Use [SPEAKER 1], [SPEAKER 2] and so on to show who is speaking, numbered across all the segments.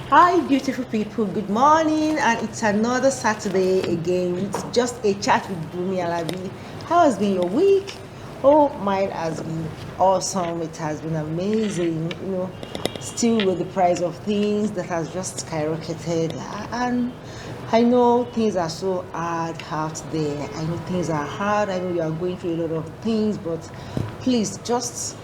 [SPEAKER 1] Hi, beautiful people. Good morning, and it's another Saturday again. It's just a chat with Bunmi Alabi. How has been your week? Oh, mine has been awesome. It has been amazing. Still with the price of things that has just skyrocketed, and I know things are so hard out there. I know things are hard. I know you are going through a lot of things, but please just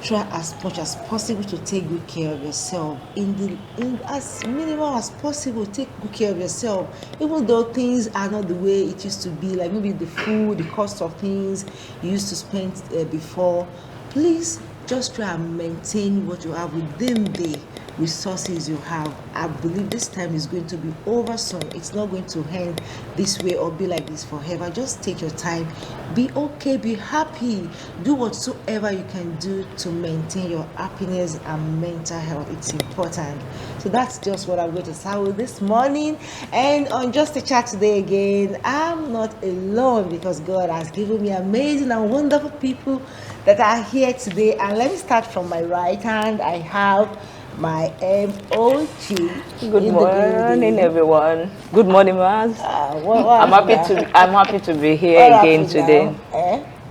[SPEAKER 1] try as much as possible to take good care of yourself in as minimal as possible. Take good care of yourself, even though things are not the way it used to be, like maybe the food, the cost of things you used to spend before. Please just try and maintain what you have within the resources you have. I believe this time is going to be over soon. It's not going to end this way or be like this forever. Just take your time, be okay, be happy, do whatsoever you can do to maintain your happiness and mental health. It's important. So that's just what I'm going to start with this morning. And on Just a Chat today again, I'm not alone because God has given me amazing and wonderful people that are here today. And let me start from my right hand. I have my MOG.
[SPEAKER 2] Good morning, everyone. Good morning, Maz. I'm happy to be here again today.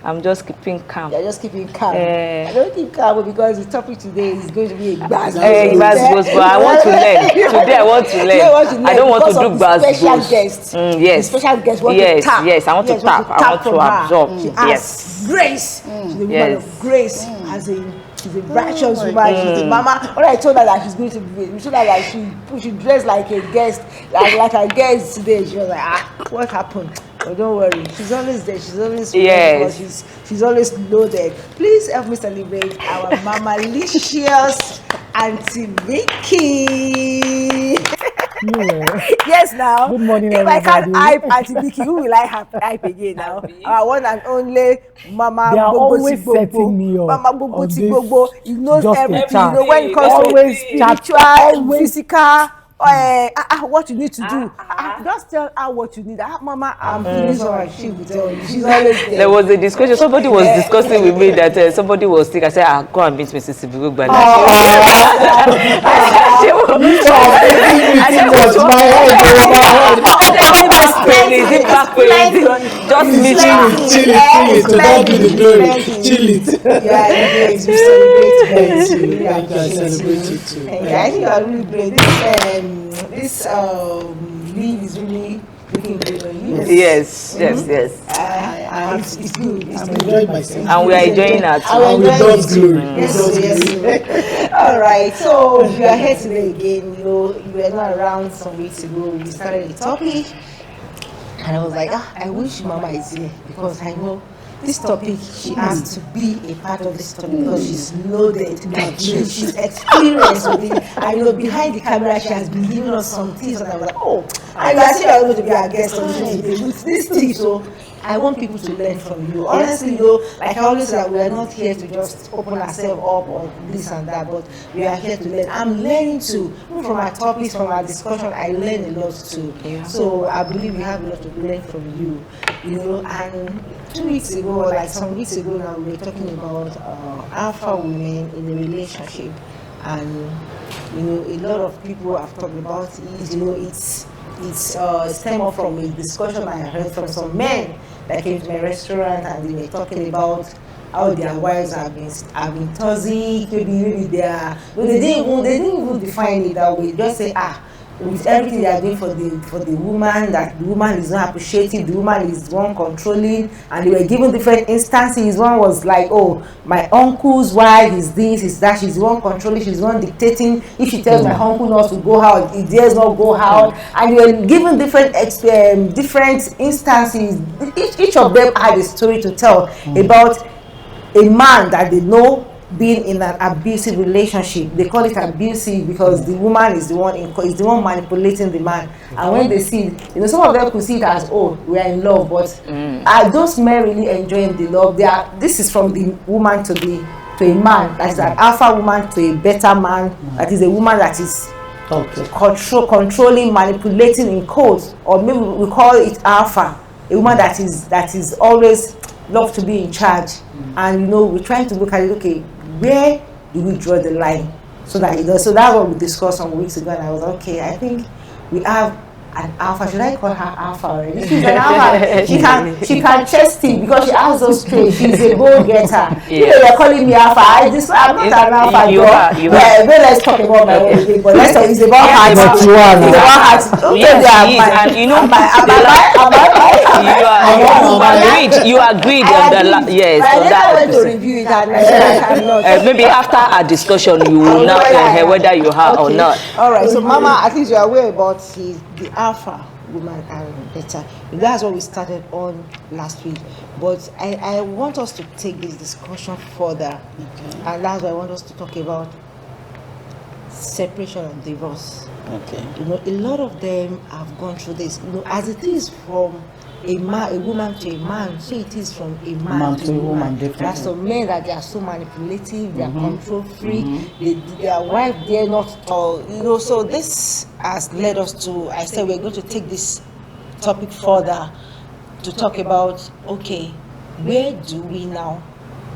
[SPEAKER 2] I'm just keeping calm.
[SPEAKER 1] You're just keeping calm. I don't keep calm because the topic today is going to be a baz.
[SPEAKER 2] But I want to learn. Today I want to learn. I don't want to do baz.
[SPEAKER 1] Special guest.
[SPEAKER 2] Yes.
[SPEAKER 1] The special guest.
[SPEAKER 2] Yes. I want to tap. I want to absorb.
[SPEAKER 1] She has grace. She's a woman of grace. As in, she's a righteous woman. She's a mama. When I told her that she's going to be, we told her that she dressed like a guest, like a guest today. She was like, what happened? Oh, don't worry. She's always there. She's always she's always loaded. Please help me celebrate our mama-licious Auntie Vicky. Yes, now.
[SPEAKER 3] Good morning,
[SPEAKER 1] if
[SPEAKER 3] everybody.
[SPEAKER 1] I can't hype Auntie Vicky, who will I hype again now? Our one and only Mama.
[SPEAKER 3] They are always setting me up.
[SPEAKER 1] Mama Bobo. He knows everything.
[SPEAKER 3] You know,
[SPEAKER 1] when it comes to spiritual, physical. What you need to do. Just tell her what you need. Mama, I'm feeling so she will tell you. She's always there.
[SPEAKER 2] There was a discussion. Somebody was discussing with me that somebody was sick. I said, go and meet Mrs. Sibigugba. Just meet
[SPEAKER 1] chill it. Yeah, we celebrate. I celebrate it too. I think you are really great. This leave is really looking good on you.
[SPEAKER 2] Yes.
[SPEAKER 1] It's good. I'm
[SPEAKER 3] enjoying myself.
[SPEAKER 2] And we are enjoying that.
[SPEAKER 1] And
[SPEAKER 3] with God's glory.
[SPEAKER 1] Yes. All right. So we are here today again. You were not around some weeks ago. We started a topic, and I was like, I wish Mama is here because I know this topic, she has to be a part of this topic because she's loaded. She's experienced with it. I know behind the camera, she has been giving us some tips, and I was like, and I think I'm going to be our guest on this with this tip. So I want people to learn from you. Honestly, like I always say, we are not here to just open ourselves up on this and that, but we are here to learn. I'm learning too. From our topics, from our discussion, I learn a lot too. So I believe we have a lot to learn from you. And 2 weeks ago, like some weeks ago now, we were talking about alpha women in a relationship, and a lot of people have talked about it. It's stem off from a discussion I heard from some men that came to my restaurant, and they were talking about how their wives have been toxic. Maybe they didn't even define it that way. Just say with everything they are doing for the woman, that the woman is not appreciative, the woman is one controlling, and they were given different instances. One was like, my uncle's wife is this, is that, she's the one controlling, she's the one dictating. If she tells my uncle not to go out, he dares not go out. And they were given different instances. Each of them had a story to tell about a man that they know being in an abusive relationship. They call it abusive because the woman is the one manipulating the man. And when they see it, some of them could see it as, we are in love, but are those men really enjoying the love? This is from the woman to a man. That is an alpha woman to a beta man. That is a woman that is controlling, manipulating in quotes, or maybe we call it alpha. A woman that is always love to be in charge. And we're trying to look at it. Okay, where do we draw the line? so that so that's what we discussed some weeks ago, and I was okay. I think we have an alpha. Should I call her alpha already? She's an alpha. She can chest it because she has those traits. She's a goal getter. You know, you're calling me alpha. I'm not an alpha.
[SPEAKER 2] You are.
[SPEAKER 1] Let's talk about my own thing. But let's talk. It's about heart.
[SPEAKER 3] But you are.
[SPEAKER 1] It's about heart.
[SPEAKER 2] And you know, you agreed on the yes.
[SPEAKER 1] I never went to review it, and I cannot.
[SPEAKER 2] Maybe after our discussion, you will know whether you have or not.
[SPEAKER 1] All right. So, Mama, at least you are aware about the alpha woman and better. That's what we started on last week. But I want us to take this discussion further, and that's why I want us to talk about separation and divorce.
[SPEAKER 4] Okay.
[SPEAKER 1] You know, a lot of them have gone through this. You know, as it is from a woman to a man, so it is from a man to a woman. There are some men that they are so manipulative, they are control freak, their wife dare not talk. You know, so this has led us to, I said we're going to take this topic further to talk about, okay, where do we now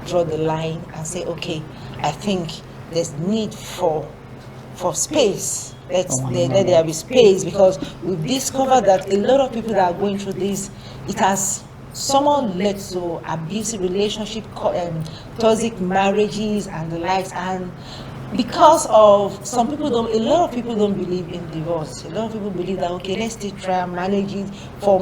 [SPEAKER 1] draw the line and say, okay, I think there's need for space. Let there be space, because we've discovered that a lot of people that are going through this, it has someone led to abusive relationship, toxic marriages and the likes, and because of a lot of people don't believe in divorce. A lot of people believe that, okay, let's still try and manage it. For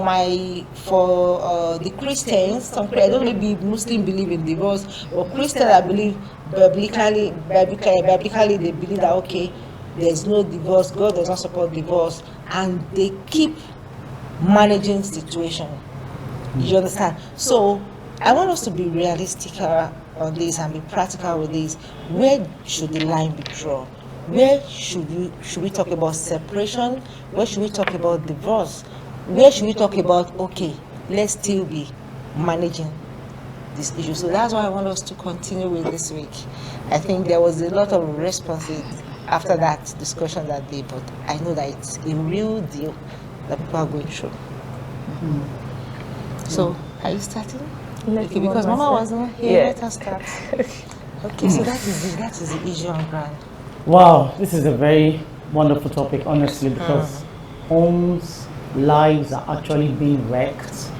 [SPEAKER 1] the Christians, I don't maybe Muslim believe in divorce, but Christians, I believe biblically they believe that, okay, there's no divorce, God does not support divorce, and they keep managing situation. You understand? So I want us to be realistic on this and be practical with this. Where should the line be drawn? Where should we talk about separation? Where should we talk about divorce? Where should we talk about, okay, let's still be managing this issue? So that's why I want us to continue with this week. I think there was a lot of responses after that discussion that day, but I know that it's a real deal that people are going through. So, are you starting? Okay, because Mama wasn't here, let us start. Okay, so that is the issue on ground.
[SPEAKER 3] Wow, this is a very wonderful topic, honestly, because homes, lives are actually being wrecked,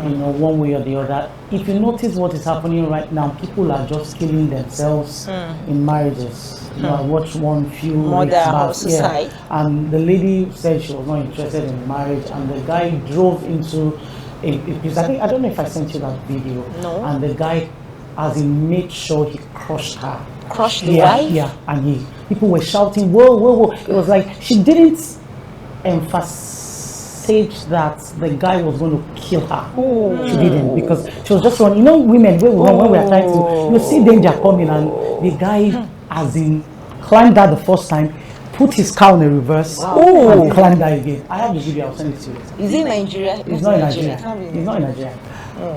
[SPEAKER 3] you know, one way or the other. If you notice what is happening right now, people are just killing themselves in marriages. You know, I watched one few weeks back, and the lady said she was not interested in marriage, and the guy drove into a place. I don't know if I sent you that video.
[SPEAKER 1] No.
[SPEAKER 3] And the guy, as he made sure he crushed her.
[SPEAKER 1] Crushed the wife?
[SPEAKER 3] Yeah, and people were shouting, whoa, whoa, whoa. It was like she didn't emphasize that the guy was going to kill her. She didn't, because she was just running. You know, women, when we are trying to, you see danger coming, and the guy, as in, climbed that the first time, put his car in reverse, and climbed that again. I have the video, I'll send it to you.
[SPEAKER 1] Is it Nigeria?
[SPEAKER 3] It's not in Nigeria. It's not in Nigeria.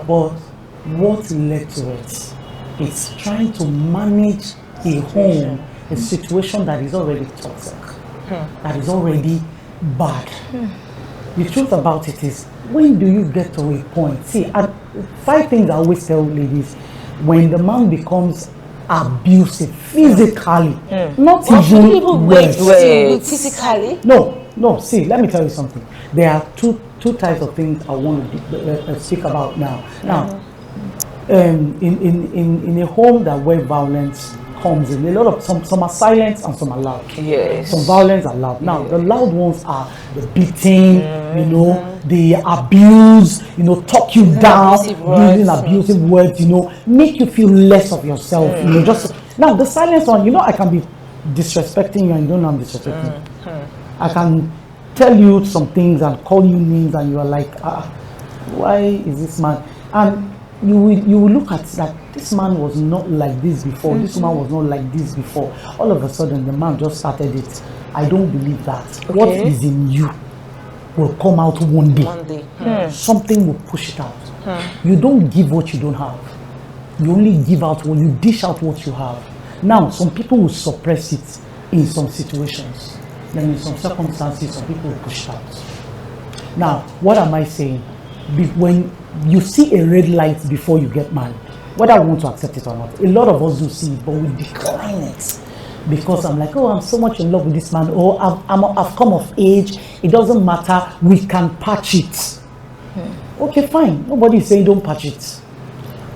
[SPEAKER 3] But what led to it? It's trying to manage a home, a situation that is already toxic, that is already bad. The truth about it is, when do you get to a point? See, 5 things I always tell ladies: when the man becomes abusive physically, not even
[SPEAKER 1] physically.
[SPEAKER 3] No. See, let me tell you something. There are two types of things I want to speak about now. Now, in a home where violence comes in, a lot of some are silent and some are loud.
[SPEAKER 2] Yes.
[SPEAKER 3] Some violence are loud. Now, the loud ones are the beating, you know, the abuse, you know, talk you down, using abusive words, you know, make you feel less of yourself. You know, just now the silence one, you know, I can be disrespecting you and you don't know I'm disrespecting you. I can tell you some things and call you names and you are like, why is this man? And you will look at that. This man was not like this before. This woman was not like this before. All of a sudden, the man just started it. I don't believe that. Okay. What is in you will come out one day. Something will push it out. You don't give what you don't have. You only give out when you dish out what you have. Now, some people will suppress it in some situations. Then in some circumstances, some people will push it out. Now, what am I saying? When you see a red light before you get married, whether we want to accept it or not, a lot of us do see it, but we decline it. because I'm like, oh, I'm so much in love with this man, or I've come of age. It doesn't matter. We can patch it. Okay, fine. Nobody is saying don't patch it.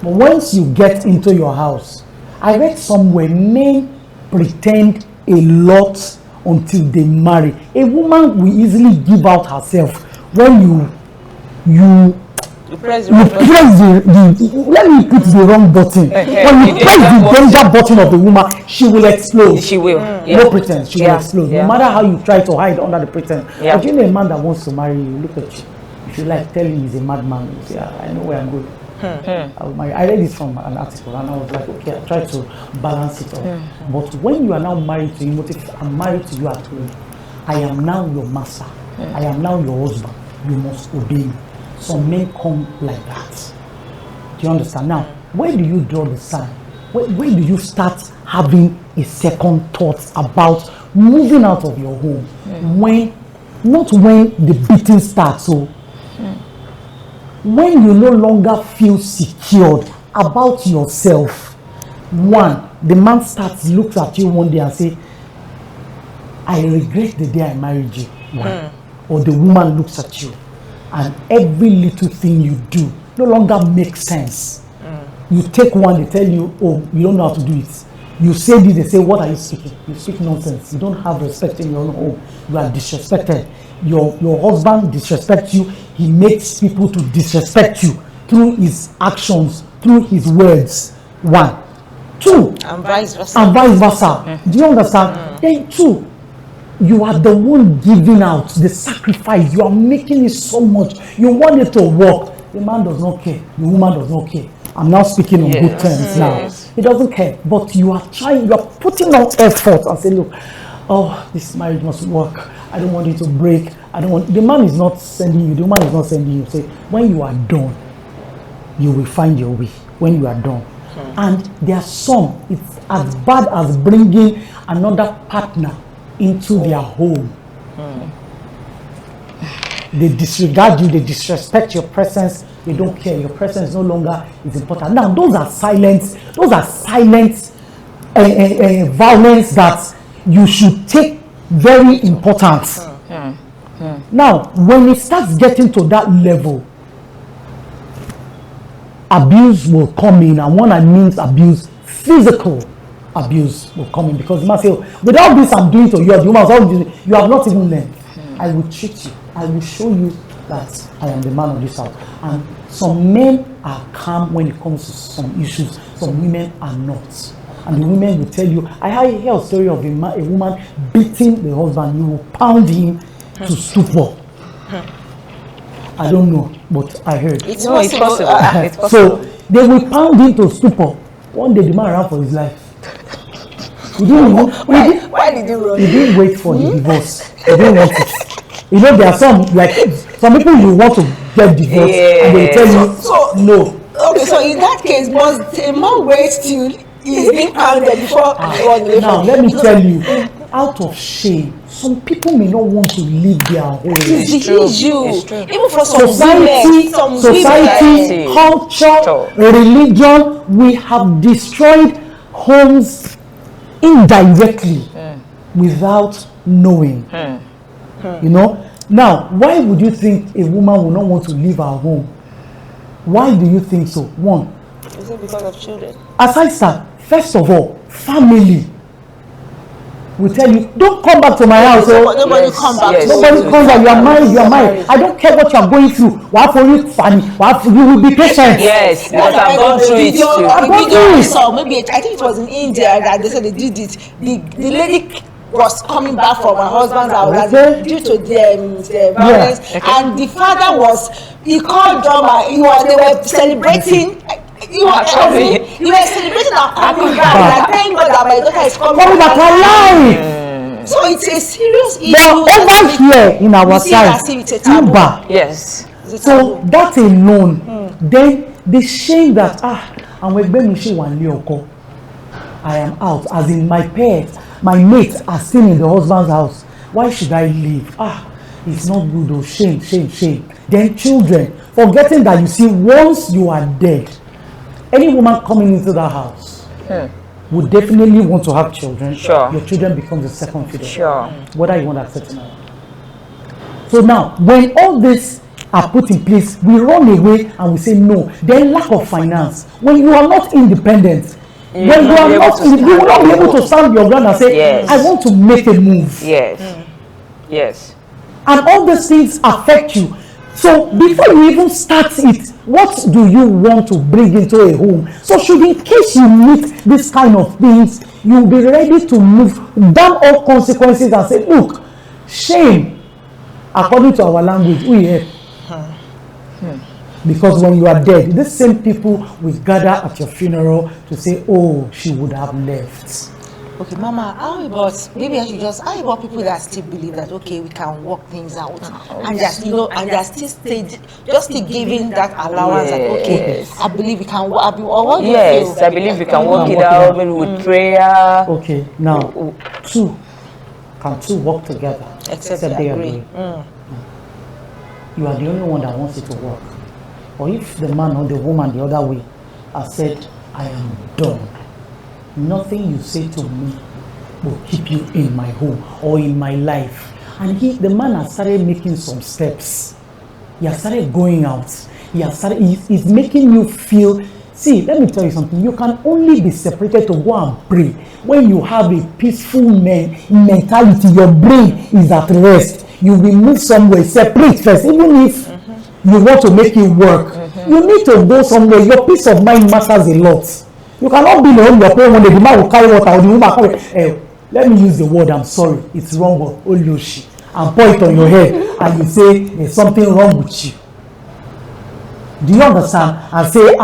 [SPEAKER 3] But once you get into your house, I read somewhere men pretend a lot until they marry. A woman will easily give out herself when you press the let me put the wrong button. When you press the danger button of the woman, she will explode.
[SPEAKER 2] She will.
[SPEAKER 3] No pretense, she will explode. No matter how you try to hide under the pretense. But you know a man that wants to marry you, look at you. If you like, tell him he's a madman. You say, I know where I'm going. I read it from an article and I was like, okay, I try to balance it off. But when you are now married to him, if I'm married to you at home, I am now your master. I am now your husband. You must obey me. Some men come like that. Do you understand? Now, where do you draw the line? Where do you start having a second thought about moving out of your home? Not when the beating starts. So, when you no longer feel secured about yourself, one, the man looks at you one day and say, I regret the day I married you. Or the woman looks at you and every little thing you do no longer makes sense. You take one, they tell you, oh, you don't know how to do it. You say this, they say, what are you speaking? You speak nonsense. You don't have respect in your own home. You are disrespected. Your husband disrespects you. He makes people to disrespect you through his actions, through his words. One. Two.
[SPEAKER 1] And vice versa.
[SPEAKER 3] Do you understand? Then two, you are the one giving out the sacrifice. You are making it so much. You want it to work. The man does not care. The woman does not care. I'm now speaking on good terms now. He doesn't care. But you are trying, you are putting out effort and say, look, oh, this marriage must work. I don't want it to break. The man is not sending you. The woman is not sending you. Say, when you are done, you will find your way. When you are done. And there are some, it's as bad as bringing another partner into their home. They disregard you, they disrespect your presence, they don't care. Your presence no longer is important. Now, those are silent violence that you should take very important. Now, when it starts getting to that level, abuse will come in, and when I mean abuse, physical abuse will come in, because you must say, with all this I'm doing to you, you have not even learned. I will treat you. I will show you that I am the man of this house. And some men are calm when it comes to some issues. Some women are not. And the women will tell you, I hear a story of a woman beating the husband. You will pound him to stupor. I don't know, but I heard.
[SPEAKER 2] It's possible.
[SPEAKER 3] So they will pound him to stupor. One day the man ran for his life.
[SPEAKER 1] Why did you run?
[SPEAKER 3] He didn't wait for the divorce. He didn't want it. You know, there are some people you want to get divorced and they tell you no.
[SPEAKER 1] Okay, so in that case, was a man wait till he's being pounded before
[SPEAKER 3] now let me tell you, out of shame, some people may not want to leave their home.
[SPEAKER 1] It's the issue. Even for some
[SPEAKER 3] society,
[SPEAKER 1] women,
[SPEAKER 3] culture, religion, we have destroyed homes indirectly without knowing. You know, now why would you think a woman will not want to leave her home? Why do you think so? One,
[SPEAKER 1] is it because of children?
[SPEAKER 3] Aside that, first of all, family will tell you, don't come back to my house.
[SPEAKER 1] Nobody come back.
[SPEAKER 3] Nobody comes back. You are married. I don't care what you are going through. Why for you, funny? You will be patient.
[SPEAKER 2] Yes, because I've gone through it too.
[SPEAKER 1] Maybe I think it was in India that they said they did it. The lady was coming back from her husband's house due to the violence, and the father he called drama. They were celebrating. You were celebrating and coming back. Like, thank God that my daughter is coming back
[SPEAKER 3] alive.
[SPEAKER 1] So it's a serious issue.
[SPEAKER 3] But over here in our side, Cuba,
[SPEAKER 2] yes.
[SPEAKER 3] So that alone, then the shame that I am out, as in my parents. My mates are still in the husband's house. Why should I leave? It's not good. Oh, shame. Then children, forgetting that you see, once you are dead, any woman coming into that house, would definitely want to have children.
[SPEAKER 2] Sure.
[SPEAKER 3] Your children become the second fiddle.
[SPEAKER 2] Sure.
[SPEAKER 3] Whether you want to accept it or not. So now, when all this are put in place, we run away and we say no. Then lack of finance. When you are not independent, when you are not, you will not be able to stand your ground and say,
[SPEAKER 2] yes,
[SPEAKER 3] I want to make a move.
[SPEAKER 2] Yes. Yes.
[SPEAKER 3] And all these things affect you. So before you even start it, what do you want to bring into a home? So should, in case you meet this kind of things, you'll be ready to move down all consequences and say, look, shame, according to our language, we have. Because when you are dead, these same people will gather at your funeral to say, oh, she would have left.
[SPEAKER 1] Okay, Mama, how about, maybe I should just, how about people that still believe that, okay, we can work things out, and just, you know, and they're still giving that allowance, that, okay, I believe we can work, what do you
[SPEAKER 2] yes,
[SPEAKER 1] feel?
[SPEAKER 2] I believe we can work it out, maybe with prayer.
[SPEAKER 3] Okay, now, can two work together?
[SPEAKER 1] Except they agree.
[SPEAKER 3] You are the only one that wants it to work. Or if the man or the woman the other way has said, I am done, nothing you say to me will keep you in my home or in my life. And the man has started making some steps. He has started going out. He's making you feel, see, let me tell you something. You can only be separated to go and pray when you have a peaceful mentality. Your brain is at rest. You will move somewhere, separate first, even if you want to make it work. You need to go somewhere. Your peace of mind matters a lot. You cannot be in the home you're praying one day, the man will carry water or the woman carry, let me use the word, I'm sorry, it's wrong, Olushi, and pour it on your head and you say there's something wrong with you. Do you understand? And say,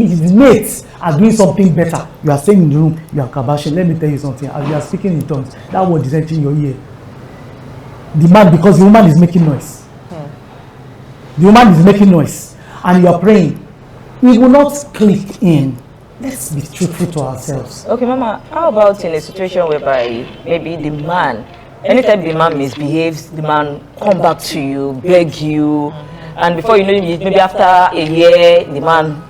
[SPEAKER 3] his mates are doing something better. You are saying in the room, you are kabashing. Let me tell you something. As you are speaking in tongues, that word is entering your ear. The man, because the woman is making noise. The woman is making noise. And you are praying. We will not click in. Let's be truthful to ourselves.
[SPEAKER 2] Okay, Mama, how about in a situation whereby maybe the man, anytime the man misbehaves, the man come back to you, beg you, and before you know it, maybe after a year, the man,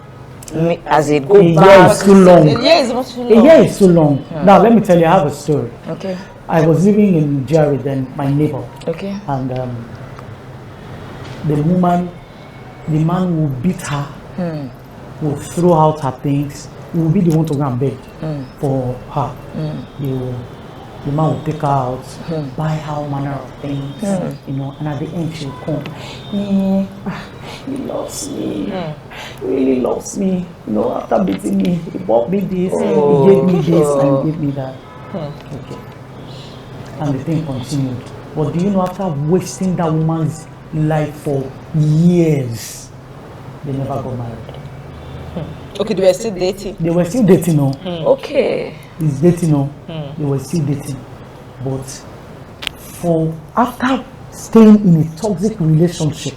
[SPEAKER 2] as it goes back.
[SPEAKER 3] A year is too long.
[SPEAKER 1] A year is not too long.
[SPEAKER 3] A year is too long. Now, let me tell you, I have a story.
[SPEAKER 2] Okay.
[SPEAKER 3] I was living in Jerry then, my neighbor.
[SPEAKER 2] Okay.
[SPEAKER 3] And the man will beat her, will throw out her things. He will be the one to go and beg for her. The man will take her out, buy her all manner of things, you know, and at the end she'll come. He loves me, he really loves me. You know, after beating me, he bought me this, he gave me this, and he gave me that. Okay. And the thing continued. But do you know, after wasting that woman's life for years, they never got married.
[SPEAKER 1] Okay, they were still dating.
[SPEAKER 3] They were still dating, no?
[SPEAKER 2] Okay.
[SPEAKER 3] It's dating, no? They were still dating. But after staying in a toxic relationship,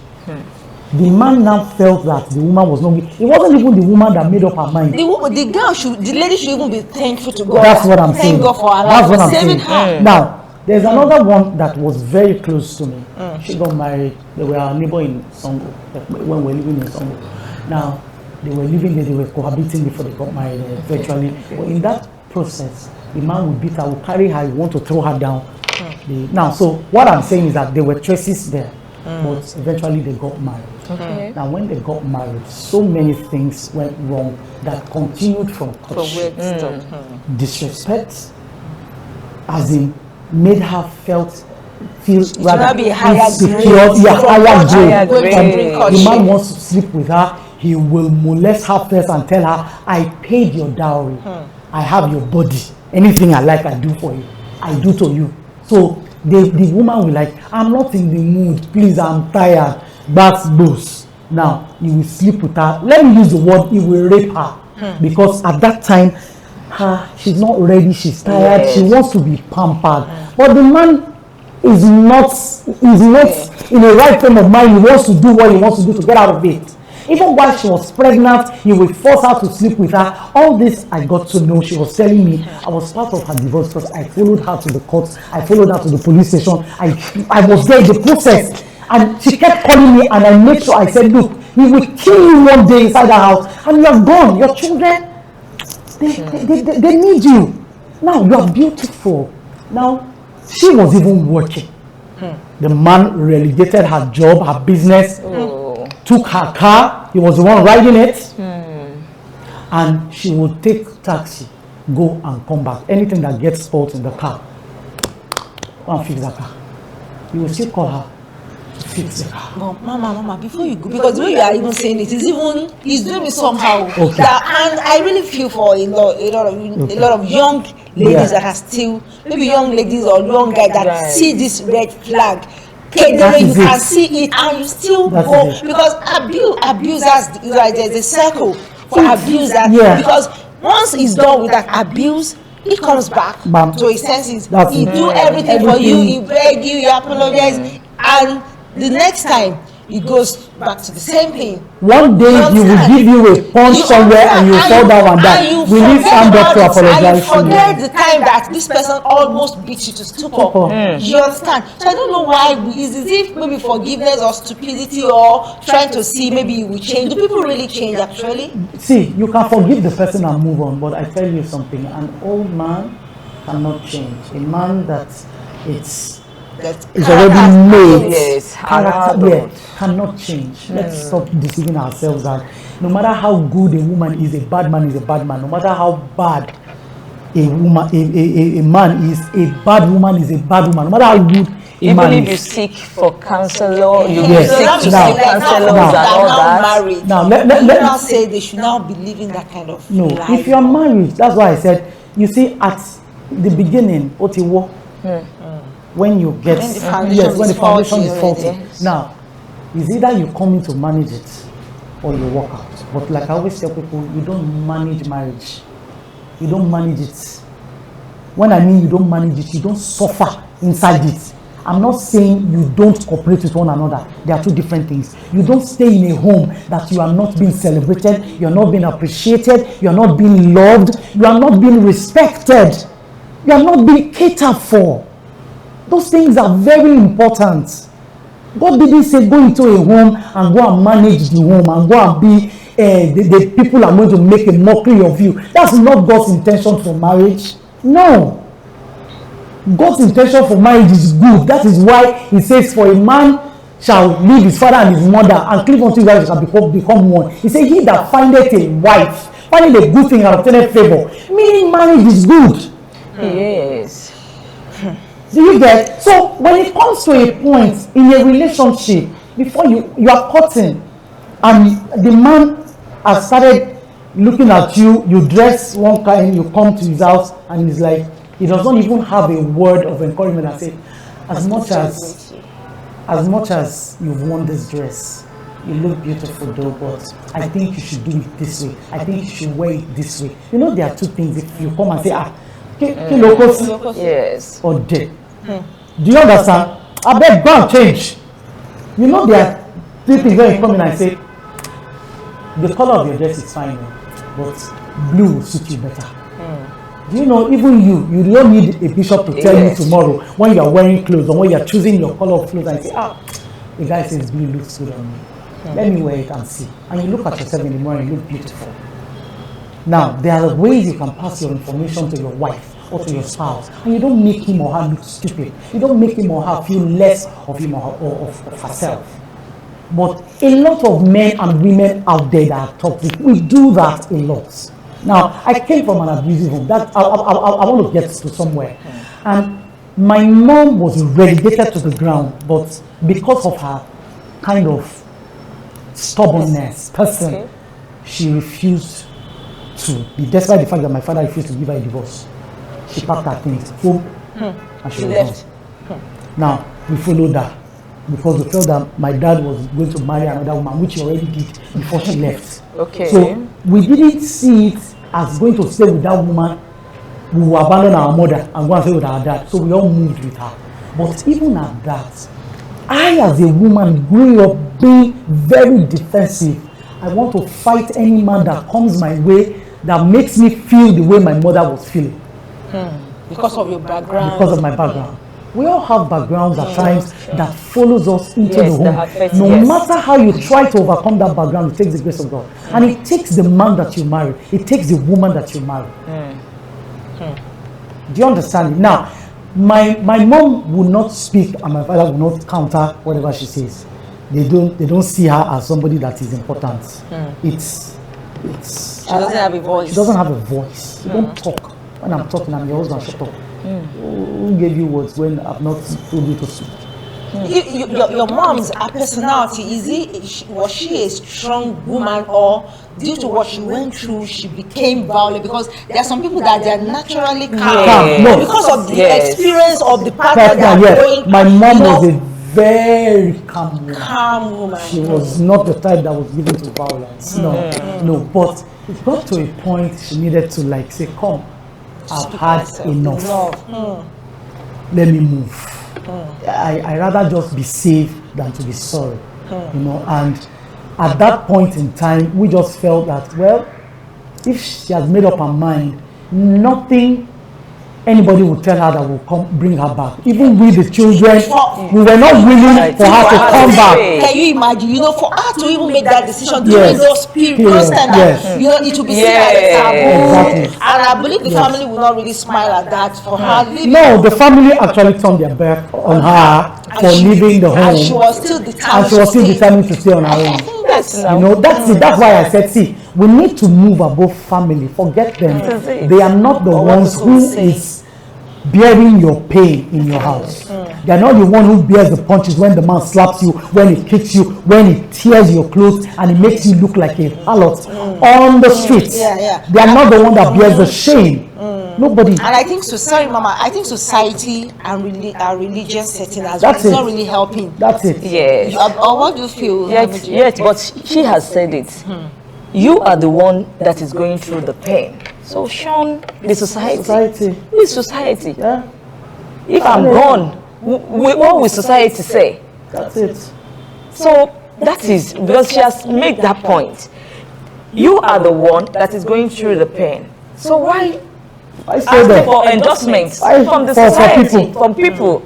[SPEAKER 3] the man now felt that the woman was not good. It wasn't even the woman that made up her mind.
[SPEAKER 1] The lady should even be thankful to God.
[SPEAKER 3] That's what I'm saying.
[SPEAKER 1] Thank God for her
[SPEAKER 3] That's
[SPEAKER 1] life,
[SPEAKER 3] what I'm
[SPEAKER 1] saving
[SPEAKER 3] saying.
[SPEAKER 1] her.
[SPEAKER 3] Now, there's another one that was very close to me. She got married. They were our neighbor in Songo, when we were living in Songo. Now, they were living there, they were cohabiting before they got married virtually. But in that process, the man would beat her, would carry her, would want to throw her down. Now, so what I'm saying is that there were traces there, but eventually they got married.
[SPEAKER 2] Okay.
[SPEAKER 3] Now, when they got married, so many things went wrong that continued from courtship. Disrespect, as in made her feel rather insecure. Higher grade. The man wants to sleep with her. He will molest her first and tell her, I paid your dowry. I have your body. Anything I like, I do for you. I do to you. So the woman will like, I'm not in the mood. Please, I'm tired. That's those. Now, he will sleep with her. Let me use the word, he will rape her. Because at that time, she's not ready. She's tired. Yes. She wants to be pampered. But the man is not in the right frame of mind. He wants to do what he wants to do to get out of it. Even while she was pregnant, he will force her to sleep with her. All this I got to know. She was telling me I was part of her divorce because I followed her to the courts. I followed her to the police station. I was there in the process. And she kept calling me and I made sure I said, look, he will kill you one day inside the house and you are gone. Your children, They need you. Now you are beautiful. Now she was even working. The man relegated her job, her business, took her car. He was the one riding it, and she would take taxi, go and come back. Anything that gets spoiled in the car, go and fix that car. You will still call her.
[SPEAKER 1] But mama, before you go, because the way you are even saying it's doing me somehow.
[SPEAKER 3] Okay.
[SPEAKER 1] And I really feel for a lot of young ladies that are still, maybe young ladies or young guys that see this red flag. Okay, then you can see it and you still go because abusers, there's a circle for abusers because once he's done with that abuse, he comes back to his senses. He do everything for you, he beg you, he apologize, and the next time he goes back to the same thing.
[SPEAKER 3] One day he will give you a punch somewhere and you fall down and die. Will you stand up to apologize?
[SPEAKER 1] And you forget the time that this person almost beat you to stupor. You understand? So I don't know why. Is as if maybe forgiveness or stupidity or trying to see maybe you will change. Do people really change actually?
[SPEAKER 3] See, you can forgive the person and move on, but I tell you something, an old man cannot change. A man that is already made, cannot change. Let's stop deceiving ourselves that no matter how good a woman is, a bad man is a bad man. No matter how bad a woman, a man is, a bad woman is a bad woman. No matter how good a
[SPEAKER 2] even
[SPEAKER 3] man
[SPEAKER 2] if
[SPEAKER 3] is.
[SPEAKER 2] you seek for counselor, you
[SPEAKER 3] Yes.
[SPEAKER 2] seek to seek counselors and all that.
[SPEAKER 1] Married.
[SPEAKER 3] Now,
[SPEAKER 1] let now say they should now be living that kind of life.
[SPEAKER 3] If you are married, that's why I said, you see, at the beginning, Otiwo, when you get, when the foundation is faulty. Now, it's either you come in to manage it or you walk out. But like I always tell people, you don't manage marriage. You don't manage it. When I mean you don't manage it, you don't suffer inside it. I'm not saying you don't cooperate with one another. There are two different things. You don't stay in a home that you are not being celebrated, you are not being appreciated, you are not being loved, you are not being respected, you are not being catered for. Those things are very important. God didn't say go into a home and go and manage the home and go and be the people are going to make a mockery of you. That's not God's intention for marriage. No. God's intention for marriage is good. That is why he says for a man shall leave his father and his mother and cleave unto his wife shall become one. He said he that findeth a wife, finding a good thing and obtaineth favor. Meaning marriage is good.
[SPEAKER 2] Yes.
[SPEAKER 3] Do you get? So when it comes to a point in a relationship, before you are courting and the man has started looking at you, you dress one kind, you come to his house and he's like, he does not even have a word of encouragement and say, as much as you've worn this dress, you look beautiful though, but I think you should do it this way. I think you should wear it this way. You know, there are two things. If you come and say,
[SPEAKER 2] yes,
[SPEAKER 3] or day. Do you understand? I beg, go and change. You know, there are three things when you come in and say, the color of your dress is fine, but blue will suit you better. Do you know, even you don't need a bishop to tell you tomorrow when you are wearing clothes or when you are choosing your color of clothes and say, the guy says blue looks good on me. Let me wear it and see. And you look at yourself in the mirror and you look beautiful. Now, there are ways you can pass your information to your wife or to your spouse, and you don't make him or her look stupid. You don't make him or her feel less of him or of herself. But a lot of men and women out there that are toxic, we do that a lot. Now, I came from an abusive home. That I want to get to somewhere. And my mom was relegated to the ground, but because of her kind of stubbornness, she refused to be, despite the fact that my father refused to give her a divorce. She packed her things home and she left. Now, we followed her because we felt that my dad was going to marry another woman, which he already did before she left.
[SPEAKER 2] Okay.
[SPEAKER 3] So we didn't see it as going to stay with that woman. We will abandon our mother and go and stay with our dad. So we all moved with her. But even at that, I as a woman grew up being very defensive. I want to fight any man that comes my way that makes me feel the way my mother was feeling.
[SPEAKER 1] Because of your background.
[SPEAKER 3] Because of my background. We all have backgrounds at times that follows us into
[SPEAKER 2] Yes,
[SPEAKER 3] the
[SPEAKER 2] that
[SPEAKER 3] home.
[SPEAKER 2] affects-
[SPEAKER 3] No
[SPEAKER 2] yes.
[SPEAKER 3] matter how you try to overcome that background, it takes the grace of God. And it takes the man that you marry. It takes the woman that you marry. Do you understand it? Now, my mom will not speak and my father will not counter whatever she says. They don't see her as somebody that is important. It's
[SPEAKER 1] She doesn't have a voice.
[SPEAKER 3] she doesn't have a voice. You don't talk. When I'm talking, I'm your husband, shut up. Who gave you words when I've not told you to speak?
[SPEAKER 1] Your mom's her personality, was she a strong woman, or due to what she went through she became violent? Because there are some people that they are naturally calm,
[SPEAKER 3] Calm, no.
[SPEAKER 1] because of the
[SPEAKER 2] Yes.
[SPEAKER 1] experience of the partner they
[SPEAKER 3] Partner,
[SPEAKER 1] are
[SPEAKER 3] yes.
[SPEAKER 1] going.
[SPEAKER 3] My mom
[SPEAKER 1] you know,
[SPEAKER 3] was a very calm woman.
[SPEAKER 1] calm woman.
[SPEAKER 3] She was not the type that was given to violence. No. But it got to a point she needed to like say, "Come, I've had enough. Let me move. I rather just be safe than to be sorry." You know, and at that point in time, we just felt that, well, if she has made up her mind, nothing anybody would tell her that will come bring her back. Even with the children, we were not willing for her to come back.
[SPEAKER 1] Can you imagine? You know, for her to even make that decision
[SPEAKER 3] Yes.
[SPEAKER 1] during those periods,
[SPEAKER 3] Yes.
[SPEAKER 1] that
[SPEAKER 3] Yes.
[SPEAKER 1] you know it will be seen as a taboo,
[SPEAKER 3] Exactly.
[SPEAKER 1] and I believe the family will not really smile at that for her leaving.
[SPEAKER 3] No, the family actually turned their back on her for leaving the
[SPEAKER 1] And she
[SPEAKER 3] home,
[SPEAKER 1] was still determined.
[SPEAKER 3] and she was still
[SPEAKER 1] to stay.
[SPEAKER 3] determined to stay on her
[SPEAKER 1] I
[SPEAKER 3] own.
[SPEAKER 1] think that's
[SPEAKER 3] You know, that's it. That's why I said, see, we need to move above family. Forget them.
[SPEAKER 2] That's it.
[SPEAKER 3] They are not the
[SPEAKER 1] Or what
[SPEAKER 3] ones
[SPEAKER 1] people
[SPEAKER 3] who
[SPEAKER 1] say.
[SPEAKER 3] is bearing your pain in your house. They are not the one who bears the punches when the man slaps you, when he kicks you, when he tears your clothes and he makes you look like a harlot on the streets.
[SPEAKER 1] Yeah.
[SPEAKER 3] They are not the one that bears the shame. Nobody.
[SPEAKER 1] And I think sorry, Mama. I think society and our religious setting as well
[SPEAKER 3] That's
[SPEAKER 1] is
[SPEAKER 3] it.
[SPEAKER 1] not really helping.
[SPEAKER 3] That's it.
[SPEAKER 2] Yes.
[SPEAKER 1] Or what do you feel?
[SPEAKER 2] Yet, but she has said it. You are the one that is going through the pain. So shun the society. This society.
[SPEAKER 3] Yeah,
[SPEAKER 2] If I'm gone, what will society say?
[SPEAKER 3] that's it.
[SPEAKER 2] So that is because she has made that point. You are the one that is going through the pain. So why
[SPEAKER 3] I say
[SPEAKER 2] ask
[SPEAKER 3] that.
[SPEAKER 2] for endorsements
[SPEAKER 3] I-
[SPEAKER 2] from the
[SPEAKER 3] for
[SPEAKER 2] society,
[SPEAKER 3] people.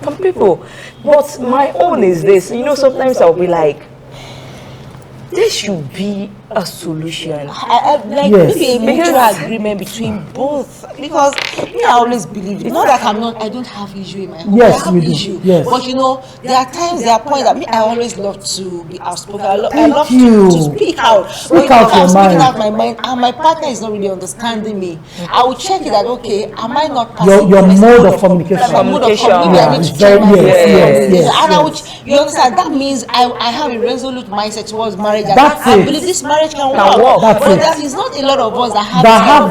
[SPEAKER 2] from people? But my own is this. You know, sometimes I'll be like, there should be a solution.
[SPEAKER 1] Like
[SPEAKER 3] Yes.
[SPEAKER 1] maybe a mutual
[SPEAKER 2] Because-
[SPEAKER 1] agreement between both, because me, I always believe, not that I don't have issue in my home.
[SPEAKER 3] Yes,
[SPEAKER 1] I have
[SPEAKER 3] we do.
[SPEAKER 1] issue.
[SPEAKER 3] Yes.
[SPEAKER 1] But you know, there are points that me, I always love to be outspoken. I
[SPEAKER 3] Thank
[SPEAKER 1] love
[SPEAKER 3] you.
[SPEAKER 1] to speak out.
[SPEAKER 3] Speak
[SPEAKER 1] But
[SPEAKER 3] out
[SPEAKER 1] if I'm
[SPEAKER 3] your
[SPEAKER 1] speaking
[SPEAKER 3] mind.
[SPEAKER 1] out my mind and my partner is not really understanding me, I will check it that, okay, am I not
[SPEAKER 3] Your
[SPEAKER 1] passing the
[SPEAKER 3] mode
[SPEAKER 1] message
[SPEAKER 3] of communication.
[SPEAKER 1] my mode of
[SPEAKER 2] Communication.
[SPEAKER 1] communication,
[SPEAKER 3] Yeah,
[SPEAKER 1] I need to
[SPEAKER 3] it's
[SPEAKER 1] check my
[SPEAKER 3] very-
[SPEAKER 1] mode of
[SPEAKER 3] yes,
[SPEAKER 1] communication.
[SPEAKER 3] yes,
[SPEAKER 1] And I
[SPEAKER 3] yes.
[SPEAKER 1] would, you understand, that means I have a resolute mindset towards marriage.
[SPEAKER 3] That's
[SPEAKER 1] I
[SPEAKER 3] it.
[SPEAKER 1] believe this marriage can
[SPEAKER 2] Can
[SPEAKER 1] work.
[SPEAKER 2] work.
[SPEAKER 3] That's
[SPEAKER 1] But
[SPEAKER 3] it.
[SPEAKER 1] that is not a lot of us that have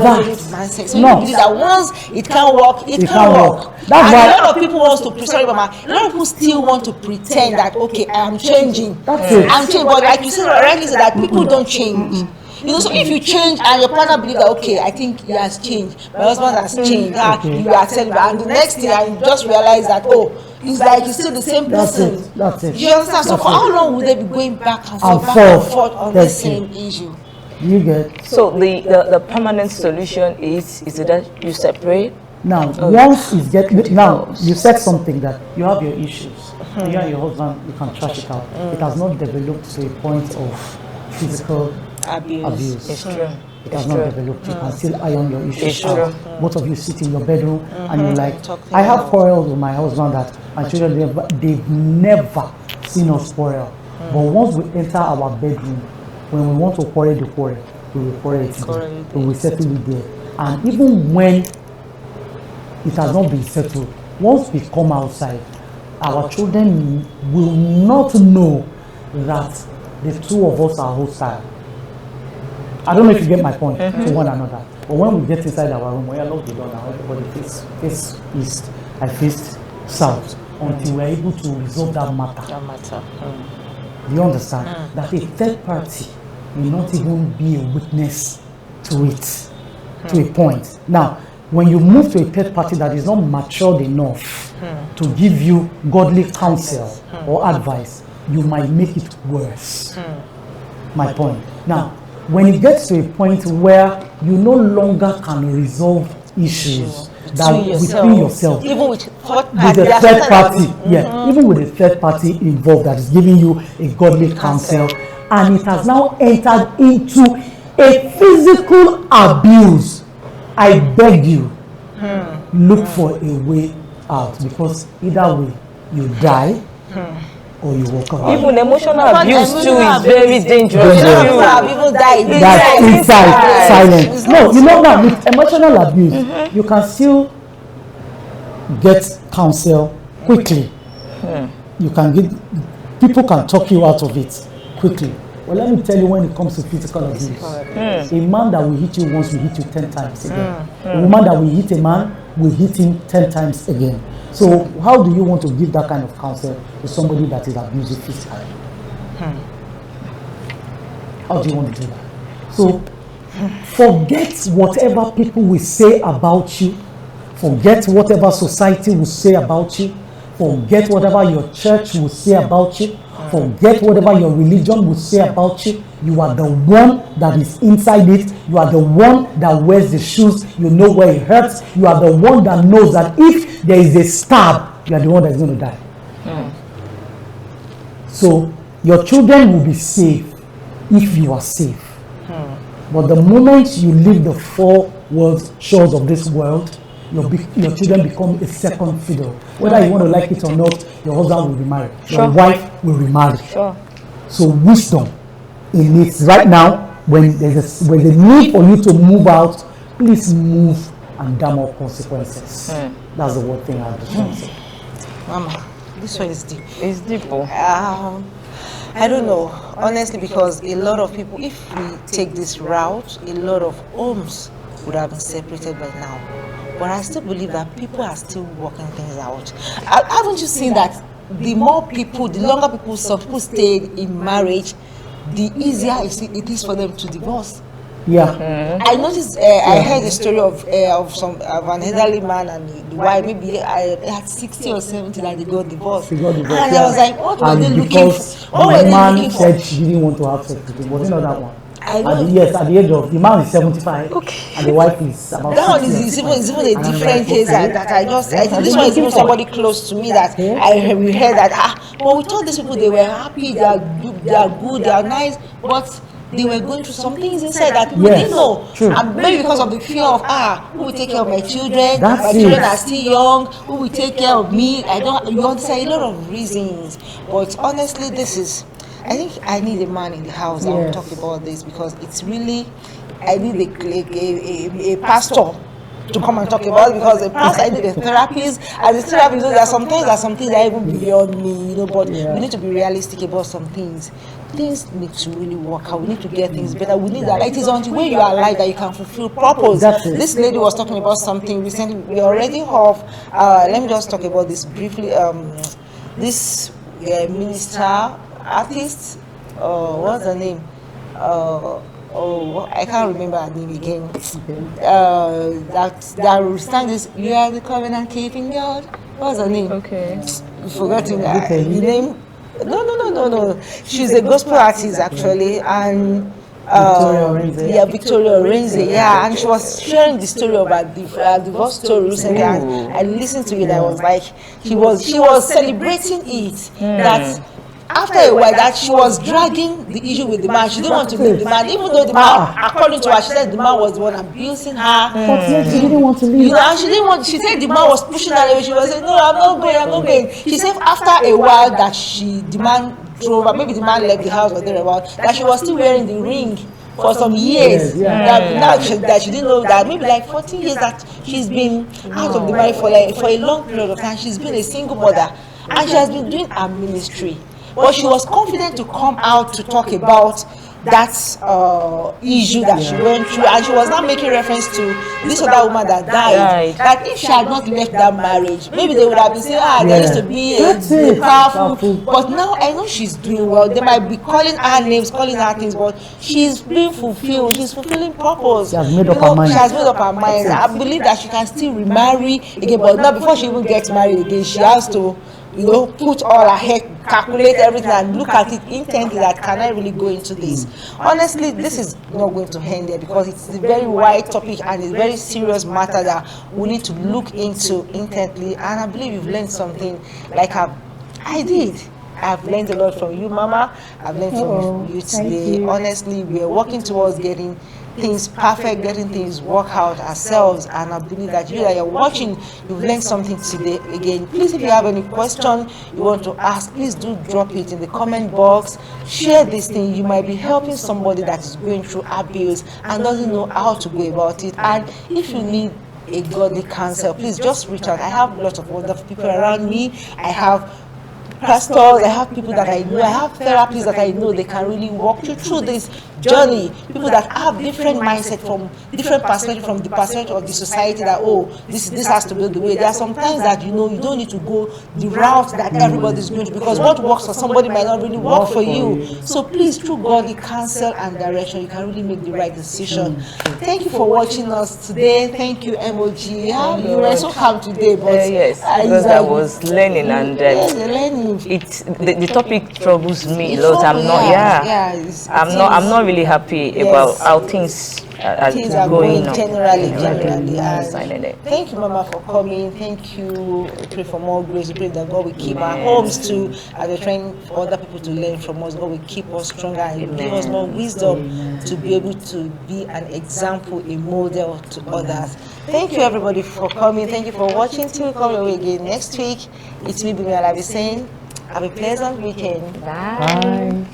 [SPEAKER 3] that.
[SPEAKER 1] resolute mindset. So
[SPEAKER 3] No.
[SPEAKER 1] you believe that once it can work, it can work.
[SPEAKER 3] That's
[SPEAKER 1] And
[SPEAKER 3] why-
[SPEAKER 1] a lot of people wants to sorry, Mama. A lot of people still want to pretend that, okay, I am changing.
[SPEAKER 3] That's it.
[SPEAKER 1] I'm changing, but like you said rightly said, that people don't change. You know, so if you change and your partner believes that, okay, I think he has changed, my husband has changed, you are telling me, and the next thing I just realize that, oh, it's like he's still the same
[SPEAKER 3] That's
[SPEAKER 1] person.
[SPEAKER 3] it. That's it.
[SPEAKER 1] You understand? So
[SPEAKER 3] That's
[SPEAKER 1] for
[SPEAKER 3] it.
[SPEAKER 1] how long would they be going back and
[SPEAKER 3] And
[SPEAKER 1] forth, back and
[SPEAKER 3] forth.
[SPEAKER 1] forth on
[SPEAKER 3] That's
[SPEAKER 1] the
[SPEAKER 3] it.
[SPEAKER 1] same issue?
[SPEAKER 3] You get.
[SPEAKER 2] So the permanent solution is it that you separate?
[SPEAKER 3] Now,
[SPEAKER 2] Oh.
[SPEAKER 3] once it's now you said something that you have your issues. You and your husband, you can trash it out. It has not developed to a point of physical abuse.
[SPEAKER 2] It's true.
[SPEAKER 3] It has
[SPEAKER 2] It's
[SPEAKER 3] not
[SPEAKER 2] true.
[SPEAKER 3] developed. You can still iron your
[SPEAKER 2] It's
[SPEAKER 3] issues
[SPEAKER 2] true.
[SPEAKER 3] out. Both of you sit in your bedroom and you're like,
[SPEAKER 1] Talking
[SPEAKER 3] I have
[SPEAKER 1] about-
[SPEAKER 3] quarrels with my husband that my children they've never seen us quarrel. But once we enter our bedroom, when we want to quarrel the quarrel, we will quarrel it there. We will settle it there. And even when it has not been settled, once we come outside, our children will not know that the two of us are hostile. I don't know if you get my point to one another. But when we get inside our room, we are locked the door now. Everybody face east, I face south, until we are able to resolve that matter. Do you understand? That a third party may not even be a witness to it, to a point. Now, when you move to a third party that is not matured enough to give you godly counsel or advice, you might make it worse. My point. Now, when it gets to a point where you no longer can resolve issues that between yourself,
[SPEAKER 1] even with
[SPEAKER 3] with the third party, even with the third party involved that is giving you a godly counsel, and it has now entered into a physical abuse. I beg you, look for a way out, because either way you die or you walk away.
[SPEAKER 2] Even emotional abuse too is very dangerous.
[SPEAKER 1] People die.
[SPEAKER 3] That's inside silent. No, you know that with emotional abuse, you can still get counsel quickly. You can get, people can talk you out of it quickly. Well, let me tell you, when it comes to physical abuse, a man that will hit you once will hit you 10 times again. A woman that will hit a man will hit him 10 times again. So how do you want to give that kind of counsel to somebody that is abusive physically? How do you want to do that? So forget whatever people will say about you. Forget whatever society will say about you. Forget whatever your church will say about you. Forget whatever your religion will say about you. You are the one that is inside it. You are the one that wears the shoes. You know where it hurts. You are the one that knows that if there is a stab, you are the one that is going to die. So your children will be safe if you are safe. But the moment you leave the four shores of this world, your children become a second fiddle. Whether you want to like it or not, your husband will be married. Your wife will remarry. So wisdom in it right now, when there's a need for you to move out, please move and damn up consequences. That's the one thing I just want to say.
[SPEAKER 1] Mama, this one is deep.
[SPEAKER 2] It's deep.
[SPEAKER 1] I don't know, honestly, because a lot of people, if we take this route, a lot of homes would have been separated by now. But I still believe that people are still working things out. Haven't you seen that the more people, the longer some people stay in marriage, the easier it is for them to divorce? I noticed, I heard a story of an elderly man and the wife, maybe at 60 or 70, that they got divorced. And I was like, what were they looking for?
[SPEAKER 3] What were they looking for? The man said she didn't want to have sex with him. Was it not that one? Yes, at the age of, the man is 75, and the wife is about 60.
[SPEAKER 1] That one is even a different case that I think this one is even somebody close to me that we heard that, but we told these people they were happy, they are good, they are nice, but they were going through some things inside that we didn't know. And maybe because of the fear of, who will take care of my children? My children are still young. Who will take care of me? You understand, a lot of reasons. But honestly, I think I need a man in the house that will talk about this, because it's really, I need a pastor to come and talk about it, because a pastor, I need a therapist, and the therapist, there are some things that are even beyond me, but we need to be realistic about some things. Things need to really work out. We need to get things better. We need that. It is until when you are alive that you can fulfill purpose. This lady was talking about something recently. We already have. Let me just talk about this briefly. This minister, artist, what's her name? I can't remember her name again. That sang this. You are the covenant keeping God. What's her name? You forgotten the name. No. She's a gospel artist actually, and Victoria Orenze, and she was sharing the story of her divorce story recently, and I listened to it. I was like, she was celebrating it, that after a while that she was dragging the issue with the man. She didn't want to leave the man, even though the man, according to her, she said the man was the one abusing her.
[SPEAKER 3] But yet she didn't want to leave.
[SPEAKER 1] And she didn't want. She said the man was pushing her away. She was saying, "No, I'm not going." She said after a while that the man drove, or maybe the man left the house or thereabout, that she was still wearing the ring for some years. That she didn't know that maybe like 14 years that she's been out of the marriage for a long period of time. She's been a single mother, and she has been doing her ministry. But she was confident to come out to talk about that issue that she went through, and she was not making reference to this other woman that died. That if she had not left that marriage, maybe they would have been saying, there used to be a powerful. But now I know she's doing well. They might be calling her names, calling her things, but she's being fulfilled. She's fulfilling purpose.
[SPEAKER 3] She has made up her mind.
[SPEAKER 1] She has made up her mind. I believe that she can still remarry again, but not before she even gets married again. She has to put all our head, calculate everything and look at it intently, that can I really go into this? Honestly, this is not going to end there, because it's a very wide topic and it's a very serious matter that we need to look into intently. And I believe you've learned something, like I did. I've learned a lot from you, Mama. I've learned from you today. Honestly, we are working towards getting things perfect, getting things work out ourselves, and I believe that you that you're watching, you've learned something today. Again, please, if you have any question you want to ask, please do drop it in the comment box. Share this thing. You might be helping somebody that is going through abuse and doesn't know how to go about it. And if you need a godly counsel, please just reach out. I have lots of wonderful people around me. I have pastors, I have people that I know, I have therapists that I know, they can really walk you through this journey. People that have different mindset, from different perspective, from the perspective of the society, that this has to be the way. There are sometimes that you don't need to go the route that everybody's going to, because what works for somebody might not really work for you. So please, through godly counsel and direction, you can really make the right decision. Thank you for watching us today. Thank you, MOG. You were so calm today, but
[SPEAKER 2] yes, because I was learning, and
[SPEAKER 1] learning.
[SPEAKER 2] It's the topic troubles me a lot. I'm not really happy about how things are going on.
[SPEAKER 1] Generally. Thank you, Mama, for coming. Thank you. We pray for more grace. We pray that God will keep our homes too, as we're trying for other people to learn from us. God will keep us stronger and give us more wisdom to be able to be an example, a model to others. Thank you, everybody, for coming. Thank you for watching. Till we come your way again next week. It's me, Bunmi, Alabi, saying have a pleasant weekend.
[SPEAKER 2] Bye.